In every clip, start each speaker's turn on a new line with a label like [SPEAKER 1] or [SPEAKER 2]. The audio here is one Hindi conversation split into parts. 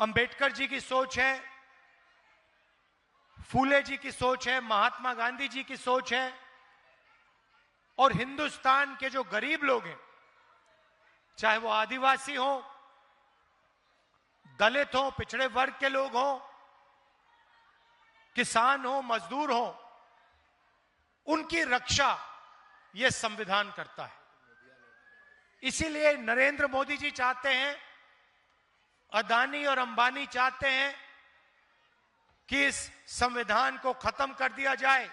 [SPEAKER 1] अंबेडकर जी की सोच है, फूले जी की सोच है, महात्मा गांधी जी की सोच है, और हिंदुस्तान के जो गरीब लोग हैं, चाहे वो आदिवासी हो, दलित हो, पिछड़े वर्ग के लोग हो, किसान हो, मजदूर हो, उनकी रक्षा यह संविधान करता है। इसीलिए नरेंद्र मोदी जी चाहते हैं, अदानी और अंबानी चाहते हैं कि इस संविधान को खत्म कर दिया जाए,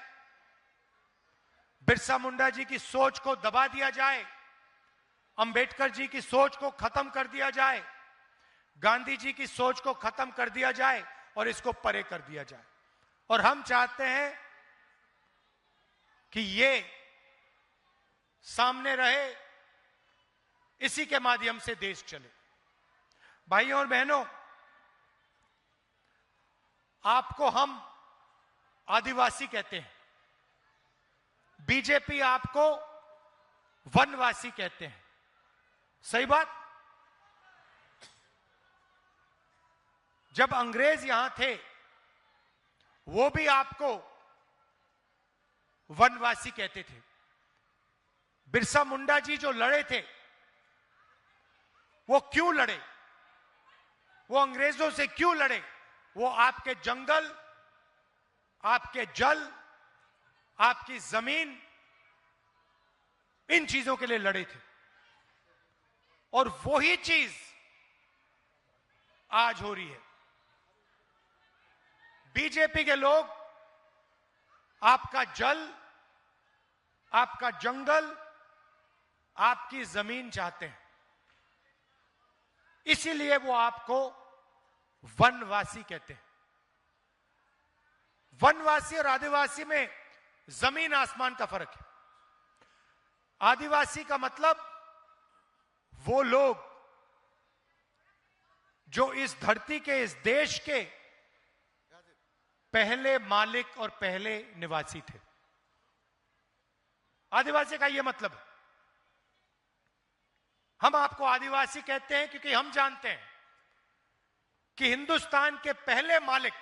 [SPEAKER 1] बिरसा मुंडा जी की सोच को दबा दिया जाए, अंबेडकर जी की सोच को खत्म कर दिया जाए, गांधी जी की सोच को खत्म कर दिया जाए और इसको परे कर दिया जाए। और हम चाहते हैं कि ये सामने रहे, इसी के माध्यम से देश चले। भाइयों और बहनों, आपको हम आदिवासी कहते हैं, बीजेपी आपको वनवासी कहते हैं, सही बात? जब अंग्रेज यहां थे, वो भी आपको वनवासी कहते थे। बिरसा मुंडा जी जो लड़े थे, वो क्यों लड़े? वो अंग्रेजों से क्यों लड़े? वो आपके जंगल, आपके जल, आपकी जमीन, इन चीजों के लिए लड़े थे। और वही चीज आज हो रही है। बीजेपी के लोग आपका जल, आपका जंगल, आपकी जमीन चाहते हैं, इसीलिए वो आपको वनवासी कहते हैं। वनवासी और आदिवासी में जमीन आसमान का फर्क है। आदिवासी का मतलब वो लोग जो इस धरती के, इस देश के पहले मालिक और पहले निवासी थे। आदिवासी का यह मतलब है। हम आपको आदिवासी कहते हैं क्योंकि हम जानते हैं कि हिंदुस्तान के पहले मालिक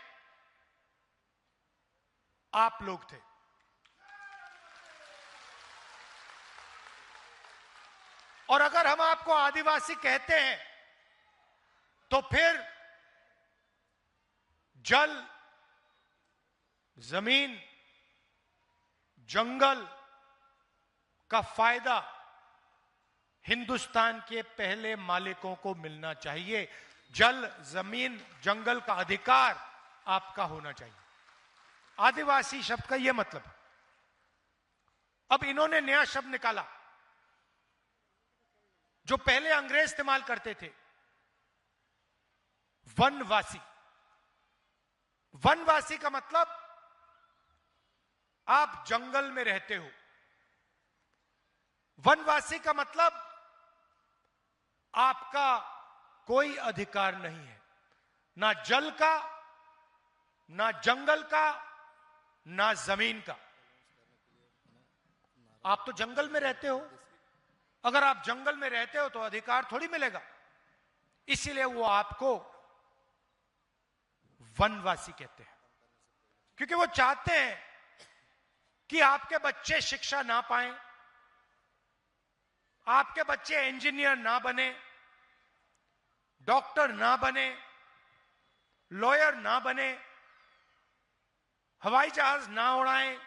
[SPEAKER 1] आप लोग थे। और अगर हम आपको आदिवासी कहते हैं तो फिर जल, जमीन, जंगल का फायदा हिंदुस्तान के पहले मालिकों को मिलना चाहिए। जल, जमीन, जंगल का अधिकार आपका होना चाहिए। आदिवासी शब्द का यह मतलब है। अब इन्होंने नया शब्द निकाला जो पहले अंग्रेज इस्तेमाल करते थे, वनवासी। वनवासी का मतलब आप जंगल में रहते हो। वनवासी का मतलब आपका कोई अधिकार नहीं है, ना जल का, ना जंगल का, ना जमीन का। आप तो जंगल में रहते हो। अगर आप जंगल में रहते हो तो अधिकार थोड़ी मिलेगा। इसीलिए वो आपको वनवासी कहते हैं, क्योंकि वो चाहते हैं कि आपके बच्चे शिक्षा ना पाएं, आपके बच्चे इंजीनियर ना बने, डॉक्टर ना बने, लॉयर ना बने, हवाई जहाज ना उड़ाएं।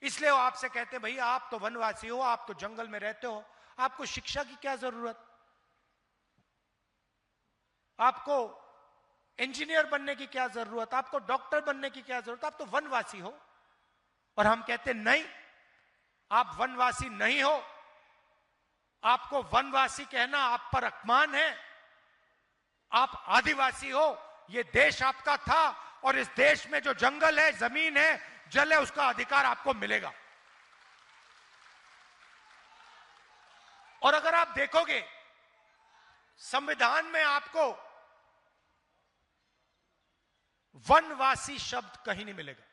[SPEAKER 1] इसलिए वो आपसे कहते हैं, भाई आप तो वनवासी हो, आप तो जंगल में रहते हो, आपको शिक्षा की क्या जरूरत, आपको इंजीनियर बनने की क्या जरूरत, आपको डॉक्टर बनने की क्या जरूरत, आप तो वनवासी हो। और हम कहते हैं नहीं, आप वनवासी नहीं हो। आपको वनवासी कहना आप पर अपमान है। आप आदिवासी हो। यह देश आपका था और इस देश में जो जंगल है, जमीन है, जल है, उसका अधिकार आपको मिलेगा। और अगर आप देखोगे संविधान में आपको वनवासी शब्द कहीं नहीं मिलेगा।